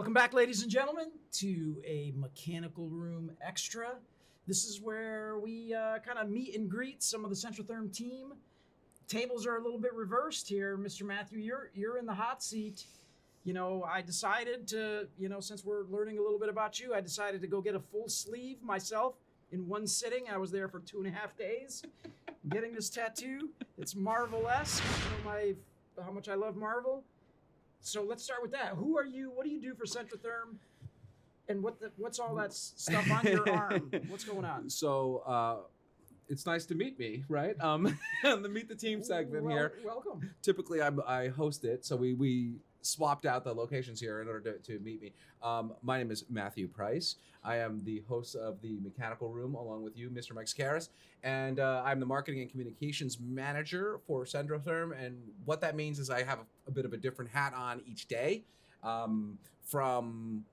Welcome back, ladies and gentlemen, to a Mechanical Room Extra. This is where we kind of meet and greet some of the Centrotherm team. Tables are a little bit reversed here, Mr. Matthew. You're in the hot seat. You know, I decided to, since we're learning a little bit about you, I decided to go get a full sleeve myself in one sitting. I was there for 2.5 days getting this tattoo. It's Marvel-esque. You know how much I love Marvel. So let's start with that. Who are you? What do you do for Centrotherm? And what's all that stuff on your arm? What's going on? So it's nice to meet me, right? On the Meet the Team segment here. Welcome. Typically, I host it, so we swapped out the locations here in order to meet me. My name is Matthew Pryce. I am the host of the Mechanical Room, along with you, Mr. Mike Sokaris, and I'm the marketing and communications manager for Centrotherm. And what that means is I have a bit of a different hat on each day, from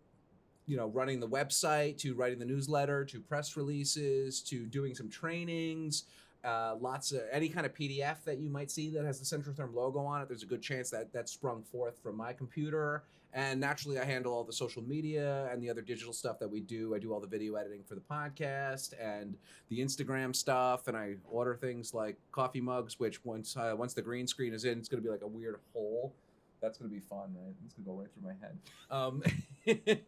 running the website to writing the newsletter to press releases to doing some trainings. Lots of any kind of PDF that you might see that has the Centrotherm logo on it. There's a good chance that sprung forth from my computer. And naturally, I handle all the social media and the other digital stuff that we do. I do all the video editing for the podcast and the Instagram stuff. And I order things like coffee mugs, which once the green screen is in, it's going to be like a weird hole. That's going to be fun, right? It's going to go right through my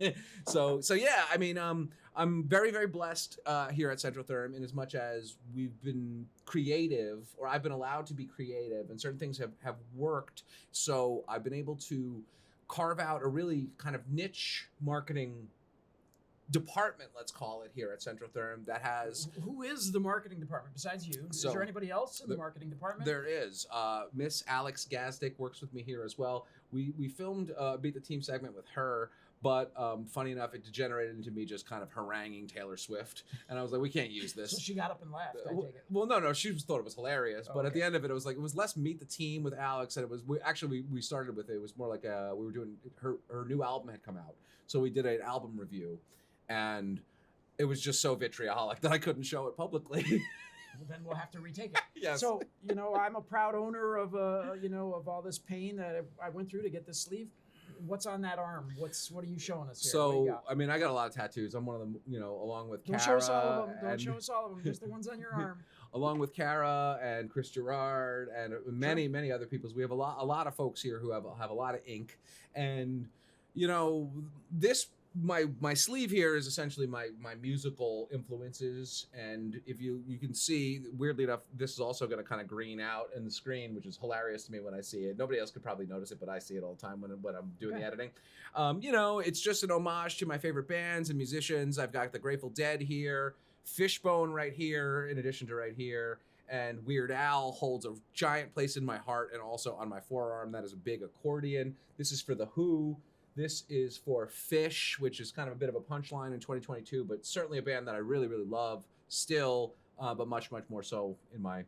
head. So yeah, I mean, I'm very, very blessed here at Centrotherm in as much as we've been creative, or I've been allowed to be creative, and certain things have worked. So I've been able to carve out a really kind of niche marketing department, let's call it, here at Centrotherm that has... Who is the marketing department besides you? Is there anybody else in the marketing department? There is. Miss Alex Gazdick works with me here as well. We filmed Beat the Team segment with her, but funny enough, it degenerated into me just kind of haranguing Taylor Swift. And I was like, we can't use this. So she got up and laughed, I take it. Well, no, she just thought it was hilarious. But at the end of it, it was less Meet the Team with Alex. And it was, we started with it was more like we were doing, her new album had come out. So we did an album review. And it was just so vitriolic that I couldn't show it publicly. Well, then we'll have to retake it. Yes. So, I'm a proud owner of, of all this pain that I went through to get this sleeve. What's on that arm? What are you showing us here? So, I mean, I got a lot of tattoos. I'm one of them, along with Kara. Don't show us all of them. Don't show us all of them. Just the ones on your arm. Along with Kara and Chris Gerard and many other people. We have a lot of folks here who have a lot of ink. And, this... My sleeve here is essentially my musical influences, and if you can see, weirdly enough, this is also going to kind of green out in the screen, which is hilarious to me when I see it. Nobody else could probably notice it, but I see it all the time when I'm doing the editing. It's just an homage to my favorite bands and musicians. I've got the Grateful Dead here, Fishbone right here, in addition to right here. And Weird Al holds a giant place in my heart and also on my forearm. That is a big accordion. This is for The Who. This is for Fish, which is kind of a bit of a punchline in 2022, but certainly a band that I really, really love still, but much, much more so in my,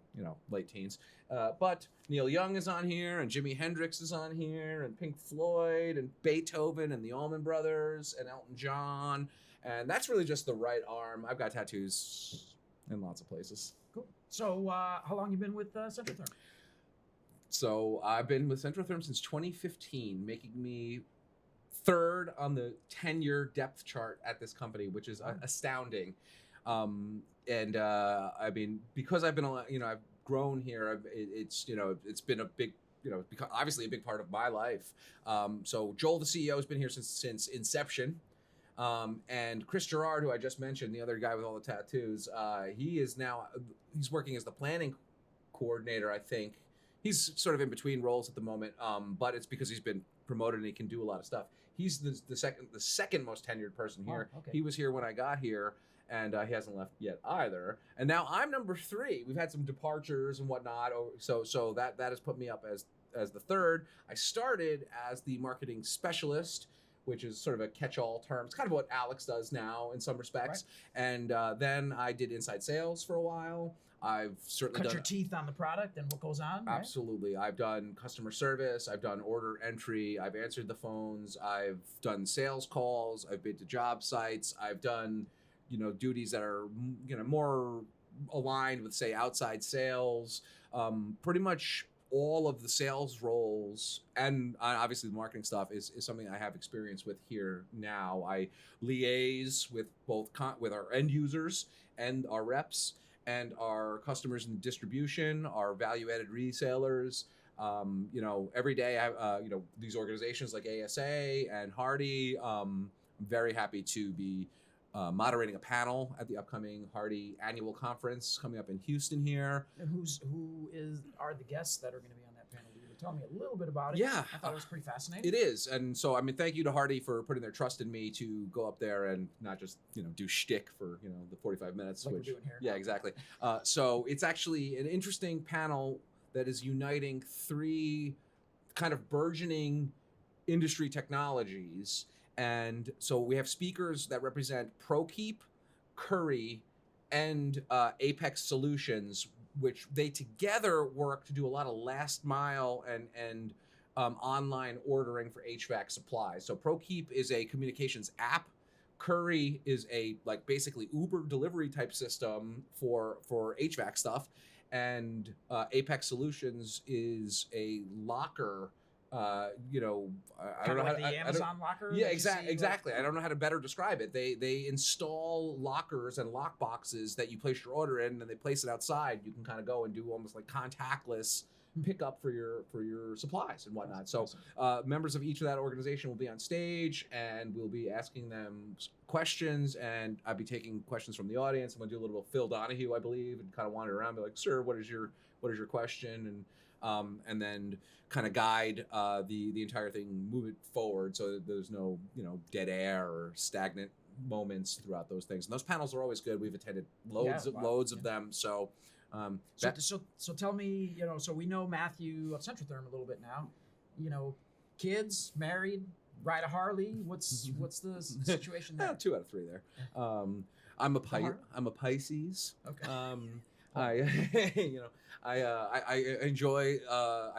late teens. But Neil Young is on here, and Jimi Hendrix is on here, and Pink Floyd, and Beethoven, and the Allman Brothers, and Elton John. And that's really just the right arm. I've got tattoos in lots of places. Cool. So how long you been with Centrotherm? So I've been with Centrotherm since 2015, making me third on the tenure depth chart at this company, which is astounding. I mean, because I've been, I've grown here. It's been a big, obviously a big part of my life. So Joel, the CEO, has been here since inception. And Chris Gerard, who I just mentioned, the other guy with all the tattoos, he's working as the planning coordinator, I think. He's sort of in between roles at the moment, but it's because he's been promoted and he can do a lot of stuff. He's the second most tenured person here. Oh, okay. He was here when I got here, and he hasn't left yet either. And now I'm number 3. We've had some departures and whatnot, so that has put me up as the third. I started as the marketing specialist, which is sort of a catch-all term. It's kind of what Alex does now in some respects. Right. And then I did inside sales for a while. I've certainly cut your teeth on the product and what goes on. Absolutely. Right? I've done customer service. I've done order entry. I've answered the phones. I've done sales calls. I've been to job sites. I've done, duties that are, more aligned with, say, outside sales. Pretty much all of the sales roles and obviously the marketing stuff is something I have experience with here now. I liaise with both with our end users and our reps and our customers in distribution, our value-added resellers. Every day, these organizations like ASA and Hardy, I'm very happy to be moderating a panel at the upcoming Hardy annual conference coming up in Houston here. And who are the guests that are going to be on that panel? You would tell me a little bit about it. Yeah. I thought it was pretty fascinating. It is. And so, thank you to Hardy for putting their trust in me to go up there and not just, do shtick for, the 45 minutes. Like we're doing here. Yeah, exactly. So it's actually an interesting panel that is uniting three kind of burgeoning industry technologies. And so we have speakers that represent ProKeep, Curry, and Apex Solutions, which they together work to do a lot of last mile and online ordering for HVAC supplies. So ProKeep is a communications app. Curry is a basically Uber delivery type system for HVAC stuff. And Apex Solutions is a locker. I don't know how the Amazon locker. Yeah, exactly. I don't know how to better describe it. They install lockers and lock boxes that you place your order in, and they place it outside. You can kind of go and do almost like contactless pickup for your supplies and whatnot. So members of each of that organization will be on stage, and we'll be asking them questions, and I'll be taking questions from the audience. I'm gonna do a little bit of Phil Donahue, I believe, and kind of wander around, be like, "Sir, what is your question?" And then kind of guide the entire thing, move it forward so that there's no dead air or stagnant moments throughout those things. And those panels are always good. We've attended loads of them. So so tell me, so we know Matthew of Centrotherm a little bit now. Kids, married, ride a Harley. What's the situation there? 2 out of 3 there. I'm a Pisces. Okay. I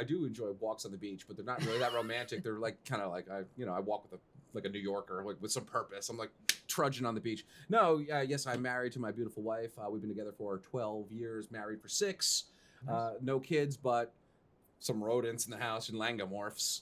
do enjoy walks on the beach, but they're not really that romantic. They're kind of I walk with a New Yorker, with some purpose. I'm trudging on the beach. No, yes, I'm married to my beautiful wife. We've been together for 12 years, married for 6. Nice. No kids, but some rodents in the house and langomorphs.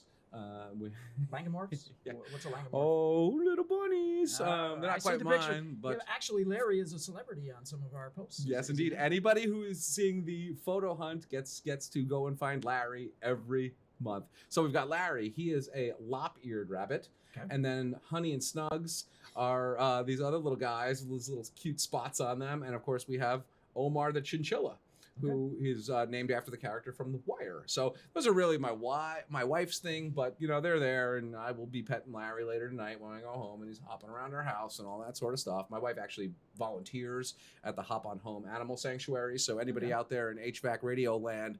Langomorphs? Yeah. What's a langomorph? Oh, little bunnies. They're not quite mine, but actually, Larry is a celebrity on some of our posts. yes, indeed. Anybody who is seeing the photo hunt gets to go and find Larry every month. So we've got Larry. He is a lop-eared rabbit. Okay. And then Honey and Snugs are these other little guys with these little cute spots on them. And of course, we have Omar the chinchilla, who is named after the character from The Wire. So those are really my wife's thing, but they're there, and I will be petting Larry later tonight when I go home, and he's hopping around our house and all that sort of stuff. My wife actually volunteers at the Hop on Home Animal Sanctuary. So anybody out there in HVAC radio land,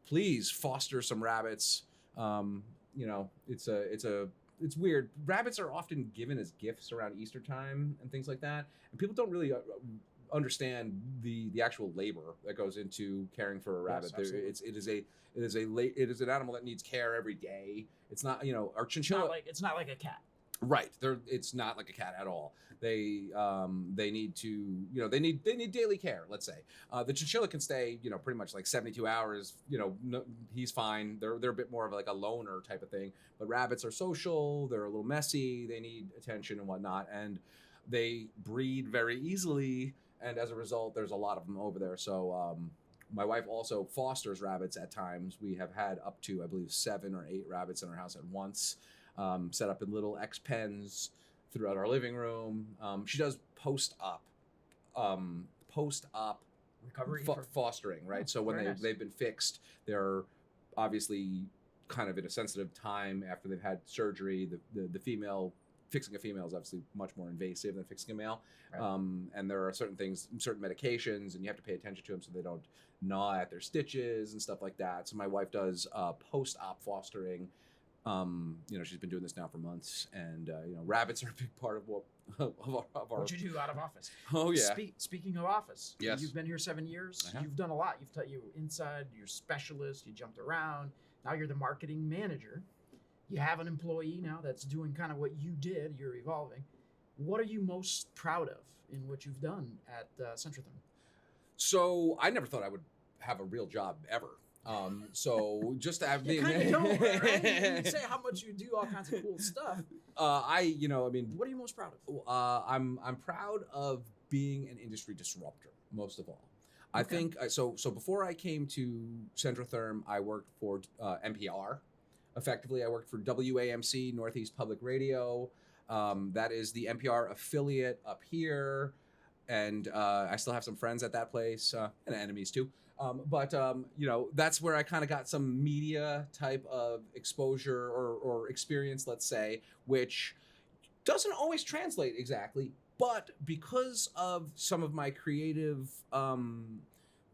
please foster some rabbits. It's weird. Rabbits are often given as gifts around Easter time and things like that, and people don't really understand the actual labor that goes into caring for a rabbit. Yes, it is an animal that needs care every day. It's not our chinchilla. It's not like a cat. Right. It's not like a cat at all. They need to they need daily care. Let's say the chinchilla can stay pretty much 72 hours. He's fine. They're a bit more of a loner type of thing. But rabbits are social. They're a little messy. They need attention and whatnot, and they breed very easily. And as a result, there's a lot of them over there. So my wife also fosters rabbits at times. We have had up to, I believe, 7 or 8 rabbits in our house at once, set up in little X pens throughout our living room. She does post-op Recovery fostering, right? So when they've been fixed, they're obviously kind of in a sensitive time after they've had surgery. The female, fixing a female is obviously much more invasive than fixing a male. Right. And there are certain medications, and you have to pay attention to them so they don't gnaw at their stitches and stuff like that. So my wife does post-op fostering. She's been doing this now for months, and rabbits are a big part of what you do out of office. Oh yeah. Speaking of office, yes, you've been here 7 years. I have. You've done a lot. You were inside. You're specialist. You jumped around. Now you're the marketing manager. You have an employee now that's doing kind of what you did. You're evolving. What are you most proud of in what you've done at Centrotherm? So I never thought I would have a real job ever. So just to have You kind of don't, right? You say how much you do all kinds of cool stuff. I What are you most proud of? I'm proud of being an industry disruptor most of all. I Okay. think so before I came to Centrotherm, I worked for NPR. Effectively, I worked for WAMC, Northeast Public Radio. That is the NPR affiliate up here, and I still have some friends at that place and enemies too. But that's where I kind of got some media type of exposure or experience, let's say, which doesn't always translate exactly. But because of some of my creative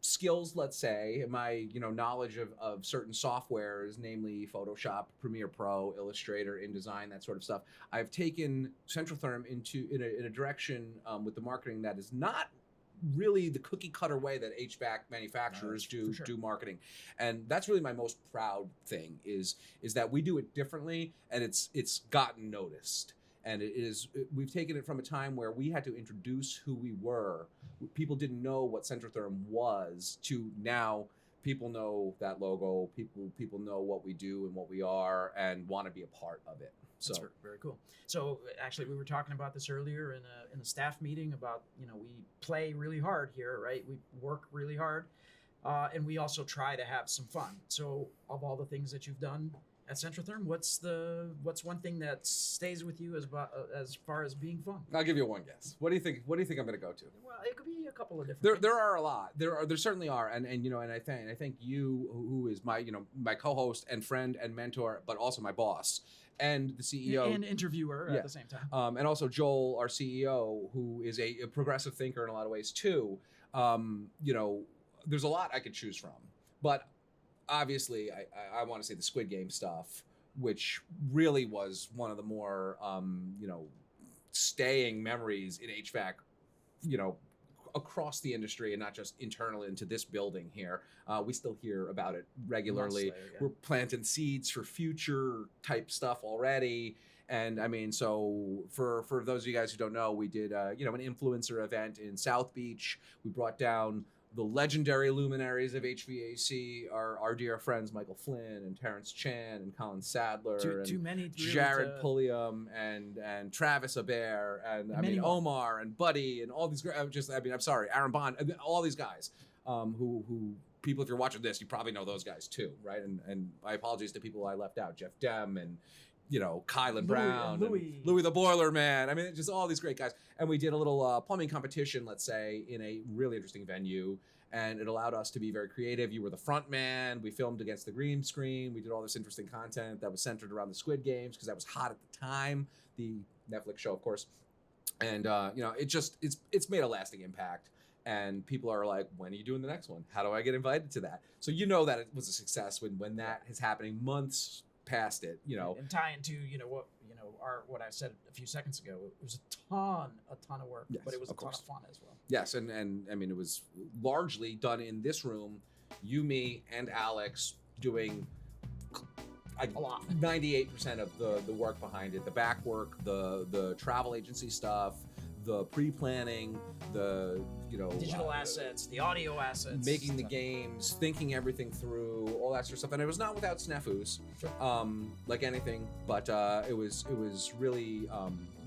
skills, let's say, my knowledge of certain softwares, namely Photoshop, Premiere Pro, Illustrator, InDesign, that sort of stuff, I've taken Centrotherm in a direction with the marketing that is not really the cookie cutter way that HVAC manufacturers do marketing. And that's really my most proud thing is that we do it differently, and it's gotten noticed. And we've taken it from a time where we had to introduce who we were. People didn't know what Centrotherm was, to now people know that logo. People know what we do and what we are and want to be a part of it. So that's very cool. So actually, we were talking about this earlier in a staff meeting about, we play really hard here, right? We work really hard, and we also try to have some fun. So of all the things that you've done at Centrotherm, what's one thing that stays with you as far as being fun? I'll give you one guess. What do you think I'm going to go to? Well, it could be a couple of different. There are a lot. There certainly are, and I think you, who is my my co-host and friend and mentor, but also my boss and the CEO and interviewer at the same time. And also Joel, our CEO, who is a progressive thinker in a lot of ways too. There's a lot I could choose from, but obviously I want to say the Squid Game stuff, which really was one of the more staying memories in HVAC, across the industry and not just internal into this building here. We still hear about it regularly. Later, yeah. We're planting seeds for future type stuff already. And I mean, so for those of you guys who don't know, we did an influencer event in South Beach. We brought down the legendary luminaries of HVAC, our dear friends Michael Flynn and Terrence Chan and Colin Sadler too many really Jared Pulliam and Travis Aber and Omar and Buddy and all these I'm sorry, Aaron Bond and all these guys who people, if you're watching this, you probably know those guys too, right? And my apologies to people I left out, Jeff Dem and Kylan Brown, Louis the Boiler Man. I mean, just all these great guys. And we did a little plumbing competition, let's say, in a really interesting venue. And it allowed us to be very creative. You were the front man. We filmed against the green screen. We did all this interesting content that was centered around the Squid Games because that was hot at the time, the Netflix show, of course. And, it's made a lasting impact. And people are like, when are you doing the next one? How do I get invited to that? So that it was a success when that is happening months past it, and tie into what I said a few seconds ago. It was a ton of work, yes, but it was a course. ton of fun as well. Yes, and I mean, it was largely done in this room. You, me, and Alex doing a lot, 98% of the work behind it, the back work, the travel agency stuff, the pre-planning, the digital assets, the audio assets, making the games, thinking everything through, all that sort of stuff. And it was not without snafus, like anything, but it was really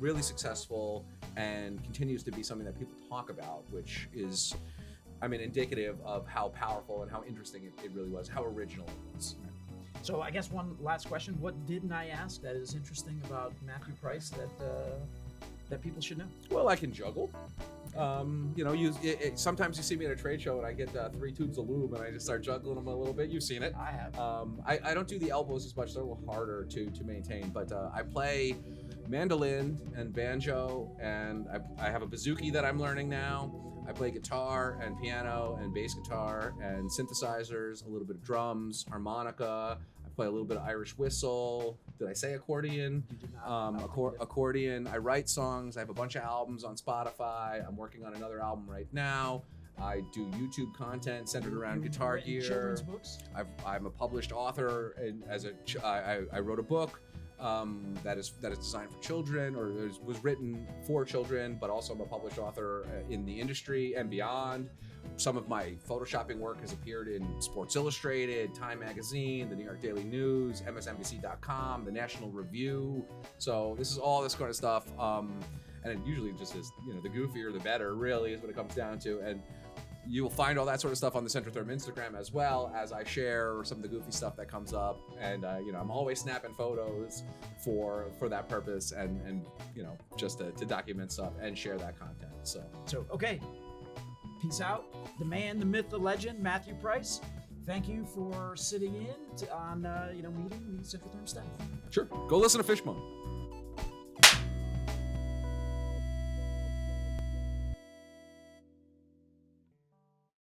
really successful and continues to be something that people talk about, which is, indicative of how powerful and how interesting it really was, how original it was. So I guess one last question: what didn't I ask that is interesting about Matthew Pryce that people should know? Well, I can juggle. Sometimes you see me at a trade show and I get 3 tubes of lube and I just start juggling them a little bit. You've seen it. I have. I don't do the elbows as much. They're a little harder to maintain, but I play mandolin and banjo, and I have a bouzouki that I'm learning now. I play guitar and piano and bass guitar and synthesizers, a little bit of drums, harmonica. I play a little bit of Irish whistle. Did I say accordion? You did not. Accordion. I write songs. I have a bunch of albums on Spotify. I'm working on another album right now. I do YouTube content centered around guitar gear. Children's books? I'm a published author, and I wrote a book. that is designed for children, or was written for children, but also I'm a published author in the industry and beyond. Some of my photoshopping work has appeared in Sports Illustrated, Time Magazine, the New York Daily News, MSNBC.com, the National Review. So this is all this kind of stuff. And it usually just is, the goofier the better, really, is what it comes down to. And you will find all that sort of stuff on the Centrotherm Instagram, as well as I share some of the goofy stuff that comes up. And I'm always snapping photos for that purpose, and just to document stuff and share that content. So okay. Peace out. The man, the myth, the legend, Matthew Pryce. Thank you for sitting in on meeting the Centrotherm staff. Sure. Go listen to Fishbone.